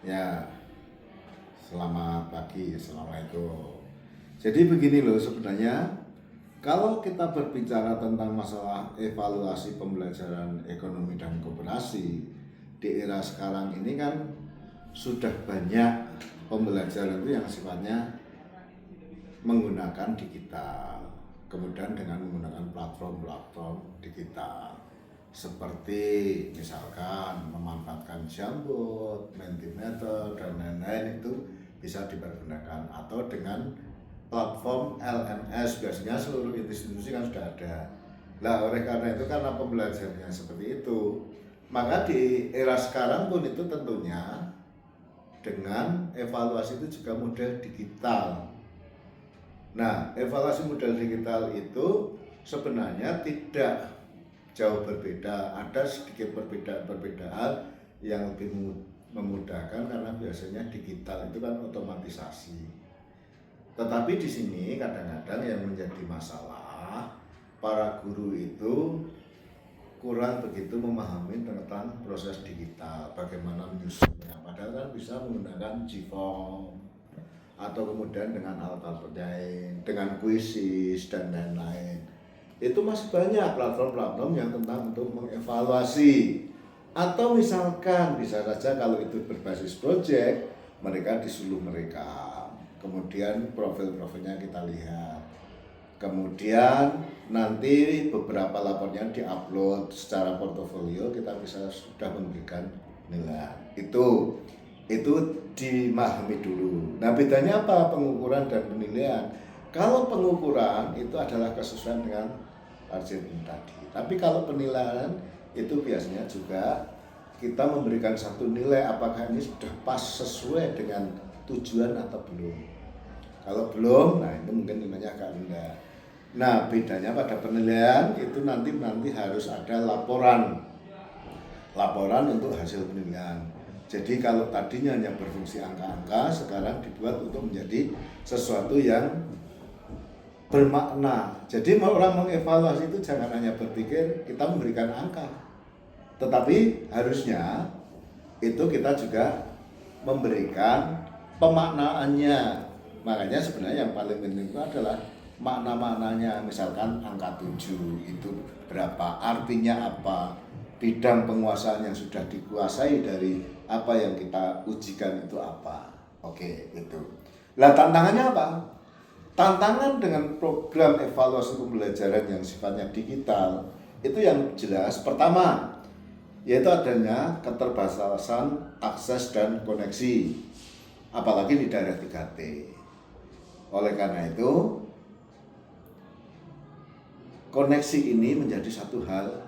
Ya, selamat pagi, assalamualaikum. Jadi begini loh sebenarnya, kalau kita berbicara tentang masalah evaluasi pembelajaran ekonomi dan koperasi di era sekarang ini kan sudah banyak pembelajaran itu yang sifatnya menggunakan digital, kemudian dengan menggunakan platform-platform digital seperti misalkan memanfaatkan Jamboard, Mentimeter dan lain-lain itu bisa dipergunakan, atau dengan platform LMS biasanya seluruh institusi kan sudah ada. Nah, oleh karena itu karena pembelajarannya seperti itu, maka di era sekarang pun itu tentunya dengan evaluasi itu juga model digital. Nah, evaluasi model digital itu sebenarnya tidak jauh berbeda, ada sedikit perbedaan yang lebih memudahkan karena biasanya digital itu kan otomatisasi. Tetapi di sini kadang-kadang yang menjadi masalah, para guru itu kurang begitu memahami tentang proses digital, bagaimana menyusunnya. Padahal kan bisa menggunakan Gform atau kemudian dengan alat-alat penyaring, dengan Quizzes dan lain-lain. Itu masih banyak platform-platform yang tentang untuk mengevaluasi. Atau misalkan bisa saja kalau itu berbasis project, mereka disuruh mereka, kemudian profil-profilnya kita lihat, kemudian nanti beberapa lapornya diupload secara portofolio, kita bisa sudah memberikan nilai. Itu dimahami dulu. Nah, bedanya apa pengukuran dan penilaian? Kalau pengukuran itu adalah kesesuaian dengan target tadi. Tapi kalau penilaian itu biasanya juga kita memberikan satu nilai apakah ini sudah pas sesuai dengan tujuan atau belum. Kalau belum, nah itu mungkin nilainya agak rendah. Nah, bedanya pada penilaian itu nanti harus ada laporan untuk hasil penilaian. Jadi kalau tadinya hanya berfungsi angka-angka, sekarang dibuat untuk menjadi sesuatu yang bermakna. Jadi orang mengevaluasi itu jangan hanya berpikir kita memberikan angka, tetapi harusnya itu kita juga memberikan pemaknaannya. Makanya sebenarnya yang paling penting itu adalah makna-maknanya. Misalkan angka 7 itu berapa, artinya apa, bidang penguasaan yang sudah dikuasai dari apa yang kita ujikan itu apa. Oke, itu. Lah tantangannya apa? Tantangan dengan program evaluasi pembelajaran yang sifatnya digital itu yang jelas pertama yaitu adanya keterbatasan akses dan koneksi, apalagi di daerah 3T. Oleh karena itu koneksi ini menjadi satu hal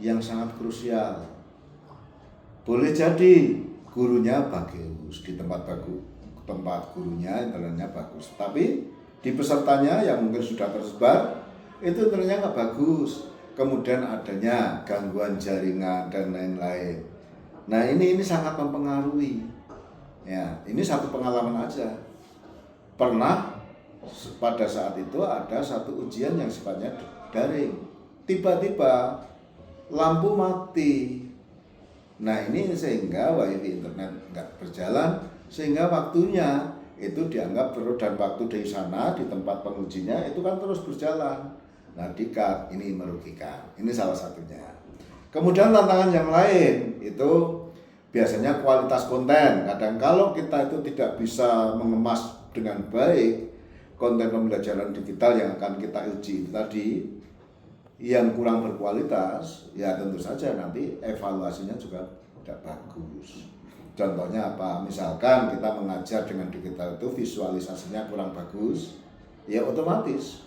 yang sangat krusial. Boleh jadi gurunya bagus di tempat gurunya internetnya bagus, tapi di pesertanya yang mungkin sudah tersebar itu internetnya nggak bagus, kemudian adanya gangguan jaringan dan lain-lain. Nah, ini sangat mempengaruhi. Ya, ini satu pengalaman aja. Pernah pada saat itu ada satu ujian yang sifatnya daring, tiba-tiba lampu mati. Nah, ini sehingga wifi internet nggak berjalan, sehingga waktunya itu dianggap terus, dan waktu di sana di tempat pengujinya itu kan terus berjalan. Nah, di-cut, ini merugikan. Ini salah satunya. Kemudian tantangan yang lain itu biasanya kualitas konten. Kadang kalau kita itu tidak bisa mengemas dengan baik konten pembelajaran digital yang akan kita uji itu tadi, yang kurang berkualitas, ya tentu saja nanti evaluasinya juga tidak bagus. Contohnya apa? Misalkan kita mengajar dengan digital itu visualisasinya kurang bagus, ya otomatis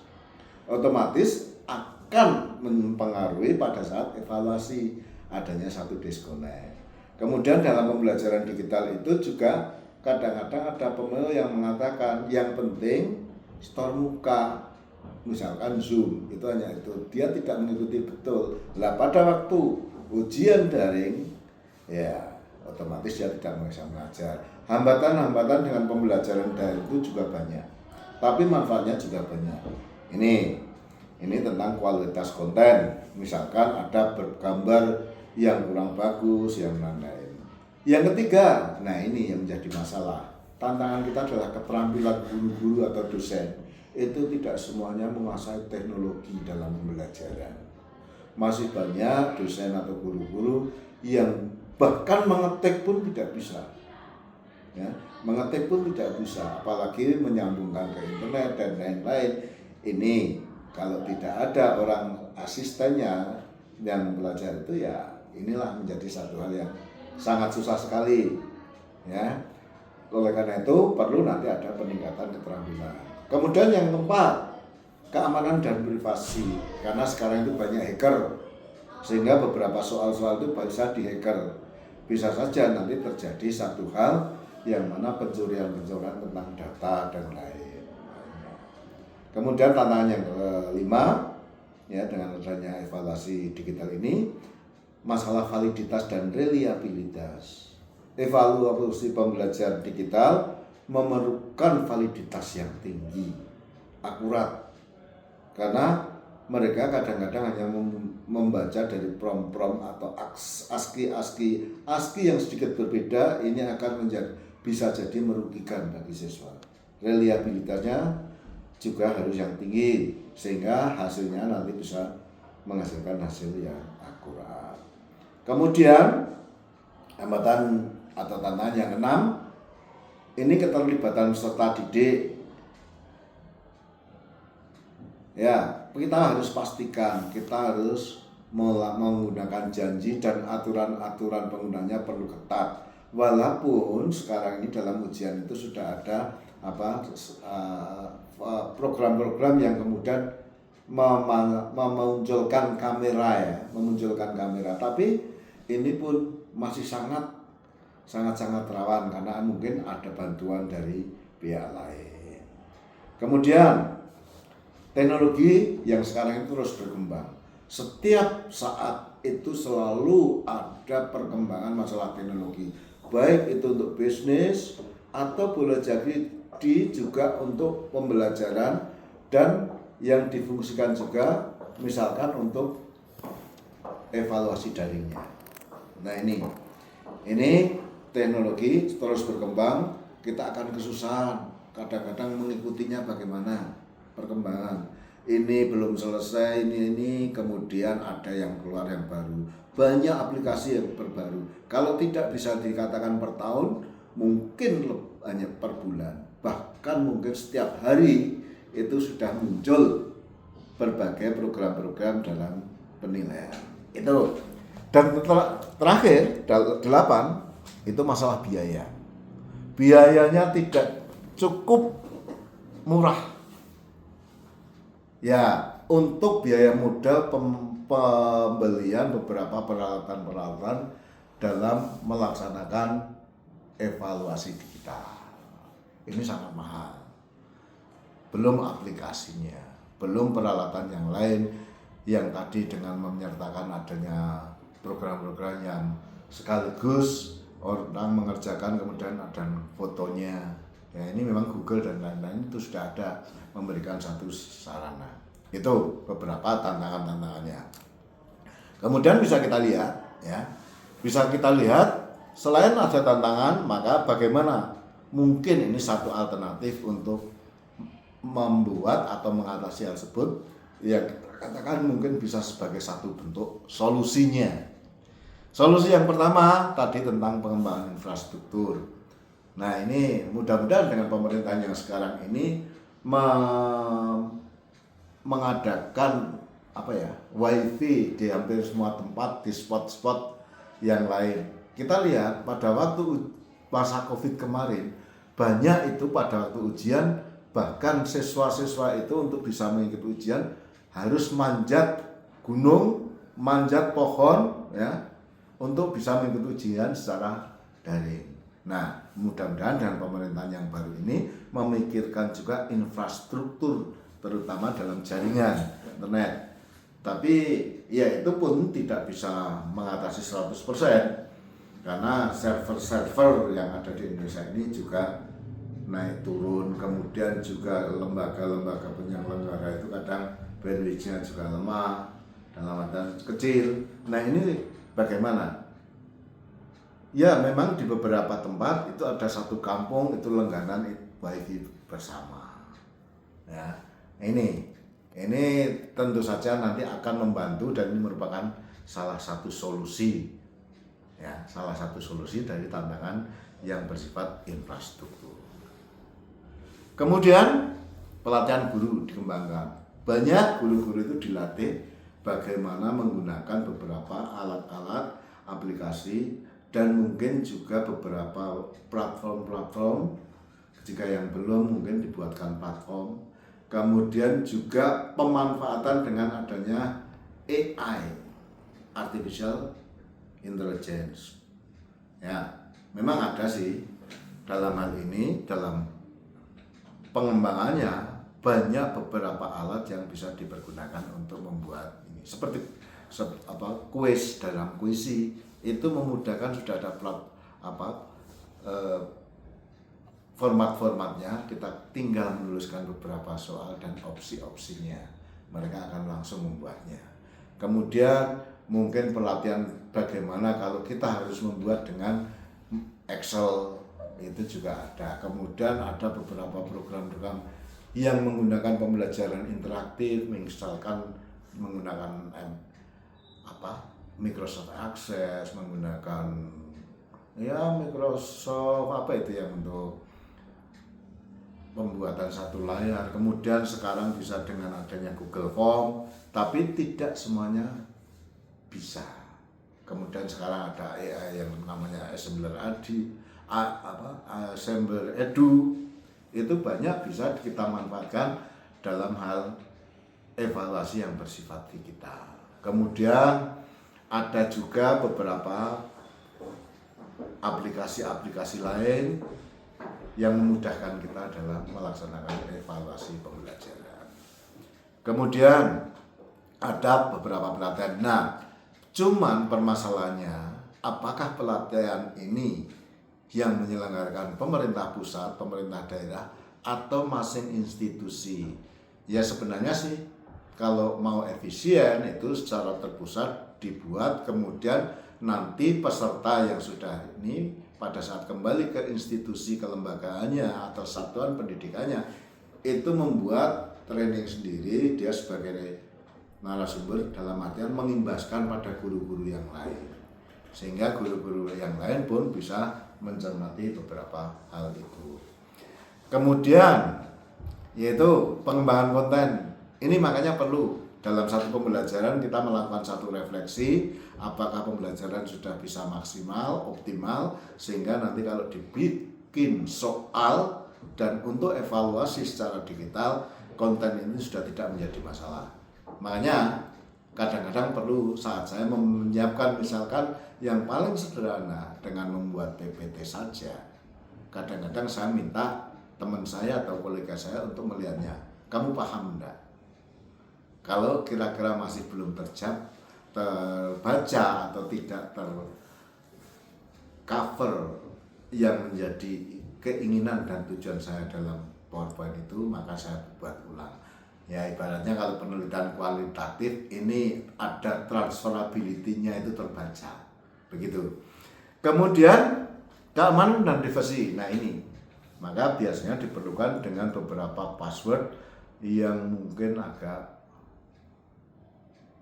akan mempengaruhi pada saat evaluasi, adanya satu disconnect. Kemudian dalam pembelajaran digital itu juga kadang-kadang ada pemilih yang mengatakan yang penting store muka, misalkan Zoom, itu hanya itu, dia tidak mengikuti betul. Lah pada waktu ujian daring, ya otomatis dia tidak bisa mengajar. Hambatan-hambatan dengan pembelajaran daring itu juga banyak, tapi manfaatnya juga banyak. Ini tentang kualitas konten. Misalkan ada gambar yang kurang bagus, yang lain-lain. Yang ketiga, nah ini yang menjadi masalah. Tantangan kita adalah keterampilan guru-guru atau dosen. Itu tidak semuanya menguasai teknologi dalam pembelajaran. Masih banyak dosen atau guru-guru yang bahkan mengetik pun tidak bisa. Ya, mengetik pun tidak bisa, apalagi menyambungkan ke internet dan lain-lain. Ini kalau tidak ada orang asistennya yang belajar itu, ya inilah menjadi satu hal yang sangat susah sekali, ya. Oleh karena itu perlu nanti ada peningkatan keterampilan. Kemudian yang keempat, keamanan dan privasi, karena sekarang itu banyak hacker, sehingga beberapa soal-soal itu bisa dihacker. Bisa saja nanti terjadi satu hal yang mana pencurian-pencurian tentang data dan lain. Kemudian tantangan yang kelima, ya, dengan adanya evaluasi digital ini, masalah validitas dan reliabilitas. Evaluasi pembelajaran digital memerlukan validitas yang tinggi, akurat, karena mereka kadang-kadang hanya membaca dari prom-prom atau ASCII yang sedikit berbeda. Ini akan bisa jadi merugikan bagi siswa. Reliabilitasnya juga harus yang tinggi, sehingga hasilnya nanti bisa menghasilkan hasil yang akurat. Kemudian hambatan atau tantangan yang keenam, ini keterlibatan peserta didik. Ya, kita harus pastikan, kita harus menggunakan janji dan aturan-aturan penggunanya perlu ketat. Walaupun sekarang ini dalam ujian itu sudah ada program-program yang kemudian memunculkan kamera, tapi ini pun masih sangat rawan karena mungkin ada bantuan dari pihak lain. Kemudian teknologi yang sekarang itu terus berkembang. Setiap saat itu selalu ada perkembangan masalah teknologi, baik itu untuk bisnis atau boleh jadi juga untuk pembelajaran, dan yang difungsikan juga misalkan untuk evaluasi daringnya. Nah, ini teknologi terus berkembang, kita akan kesusahan kadang-kadang mengikutinya bagaimana perkembangan. Ini belum selesai, ini kemudian ada yang keluar yang baru. Banyak aplikasi yang terbaru. Kalau tidak bisa dikatakan per tahun, mungkin hanya per bulan. Bahkan mungkin setiap hari itu sudah muncul berbagai program-program dalam penilaian. Itu. Dan terakhir, 8, itu masalah biaya. Biayanya tidak cukup murah. Ya, untuk biaya modal pembelian beberapa peralatan-peralatan dalam melaksanakan evaluasi digital. Ini sangat mahal. Belum aplikasinya, belum peralatan yang lain yang tadi dengan menyertakan adanya program-program yang sekaligus orang mengerjakan kemudian ada fotonya. Ya, ini memang Google dan lain-lain itu sudah ada memberikan satu sarana. Itu beberapa tantangan-tantangannya. Kemudian bisa kita lihat, ya, selain ada tantangan, maka bagaimana mungkin ini satu alternatif untuk membuat atau mengatasi hal tersebut, ya kita katakan mungkin bisa sebagai satu bentuk solusinya. Solusi yang pertama tadi tentang pengembangan infrastruktur. Nah, ini mudah-mudahan dengan pemerintahan yang sekarang ini mengadakan wifi di hampir semua tempat, di spot-spot yang lain. Kita lihat pada waktu masa COVID kemarin, banyak itu pada waktu ujian, bahkan siswa-siswa itu untuk bisa mengikuti ujian harus manjat gunung, manjat pohon, ya, untuk bisa mengikuti ujian secara daring. Nah, mudah-mudahan dengan pemerintahan yang baru ini memikirkan juga infrastruktur, terutama dalam jaringan internet. Tapi ya itu pun tidak bisa mengatasi 100%, karena server-server yang ada di Indonesia ini juga naik turun. Kemudian juga lembaga-lembaga penyelenggara itu kadang bandwidth-nya juga lemah, dalam artian kecil. Nah, ini bagaimana? Ya, memang di beberapa tempat itu ada satu kampung itu langganan wifi bersama. Ya, ini tentu saja nanti akan membantu dan ini merupakan salah satu solusi, ya, salah satu solusi dari tantangan yang bersifat infrastruktur. Kemudian pelatihan guru dikembangkan. Banyak guru-guru itu dilatih bagaimana menggunakan beberapa alat-alat, aplikasi, dan mungkin juga beberapa platform-platform. Jika yang belum, mungkin dibuatkan platform. Kemudian juga pemanfaatan dengan adanya AI, Artificial Intelligence. Ya, memang ada sih dalam hal ini, dalam pengembangannya banyak beberapa alat yang bisa dipergunakan untuk membuat ini. Seperti kuis, dalam kuisi itu memudahkan, sudah ada format-formatnya, kita tinggal menuliskan beberapa soal dan opsi-opsinya, mereka akan langsung membuatnya. Kemudian mungkin pelatihan bagaimana kalau kita harus membuat dengan Excel, itu juga ada. Kemudian ada beberapa program-program yang menggunakan pembelajaran interaktif, misalkan menggunakan Microsoft Access, menggunakan Microsoft itu yang untuk pembuatan satu layar. Kemudian sekarang bisa dengan adanya Google Form, tapi tidak semuanya bisa. Kemudian sekarang ada AI yang namanya Assembler Edu, itu banyak bisa kita manfaatkan dalam hal evaluasi yang bersifat digital. Kemudian ada juga beberapa aplikasi-aplikasi lain yang memudahkan kita dalam melaksanakan evaluasi pembelajaran. Kemudian ada beberapa pelatihan. Nah, cuman permasalahannya, apakah pelatihan ini yang menyelenggarakan pemerintah pusat, pemerintah daerah, atau masing institusi? Ya sebenarnya sih kalau mau efisien itu secara terpusat dibuat, kemudian nanti peserta yang sudah ini pada saat kembali ke institusi kelembagaannya atau satuan pendidikannya itu membuat training sendiri, dia sebagai narasumber dalam artian mengimbaskan pada guru-guru yang lain, sehingga guru-guru yang lain pun bisa mencermati beberapa hal itu. Kemudian yaitu pengembangan konten. Ini makanya perlu dalam satu pembelajaran kita melakukan satu refleksi, apakah pembelajaran sudah bisa maksimal, optimal, sehingga nanti kalau dibikin soal dan untuk evaluasi secara digital, konten ini sudah tidak menjadi masalah. Makanya kadang-kadang perlu saat saya menyiapkan misalkan yang paling sederhana dengan membuat PPT saja, kadang-kadang saya minta teman saya atau kolega saya untuk melihatnya, kamu paham enggak? Kalau kira-kira masih belum terbaca atau tidak tercover yang menjadi keinginan dan tujuan saya dalam PowerPoint itu, maka saya buat ulang. Ya ibaratnya kalau penelitian kualitatif ini ada transferability-nya itu terbaca, begitu. Kemudian keamanan dan privasi. Nah ini, maka biasanya diperlukan dengan beberapa password yang mungkin agak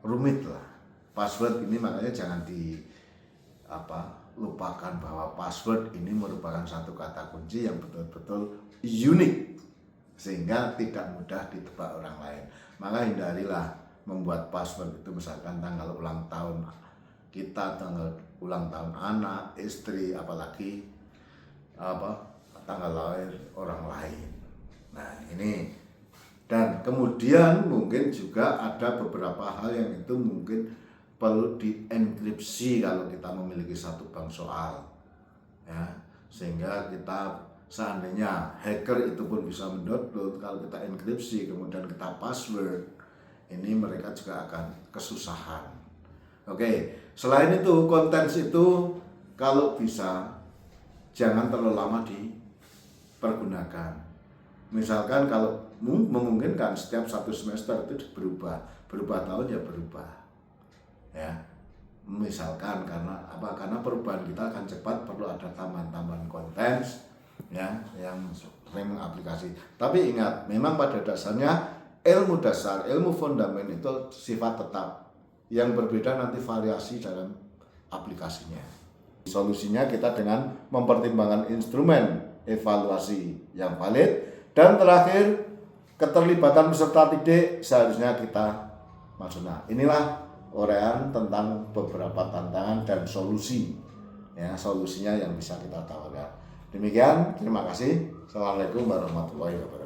rumit lah. Password ini makanya jangan lupakan bahwa password ini merupakan satu kata kunci yang betul-betul unik sehingga tidak mudah ditebak orang lain. Maka hindarilah membuat password itu misalkan tanggal ulang tahun kita, tanggal ulang tahun anak, istri, apalagi tanggal lahir orang lain. Nah ini. Dan kemudian mungkin juga ada beberapa hal yang itu mungkin perlu dienkripsi kalau kita memiliki satu bank soal, ya, sehingga kita seandainya hacker itu pun bisa mendownload, kalau kita enkripsi kemudian kita password, ini mereka juga akan kesusahan. Oke, selain itu konten itu kalau bisa jangan terlalu lama dipergunakan. Misalkan kalau memungkinkan setiap satu semester itu berubah tahun ya berubah, ya. Misalkan karena apa? Karena perubahan kita akan cepat, perlu ada tambahan-tambahan konten ya yang sering mengaplikasi. Tapi ingat, memang pada dasarnya ilmu dasar, ilmu fondamen itu sifat tetap. Yang berbeda nanti variasi dalam aplikasinya. Solusinya kita dengan mempertimbangkan instrumen evaluasi yang valid, dan terakhir keterlibatan peserta didik seharusnya kita maksud. Nah, inilah uraian tentang beberapa tantangan dan solusi, ya solusinya yang bisa kita tawarkan. Demikian, terima kasih. Assalamualaikum warahmatullahi wabarakatuh.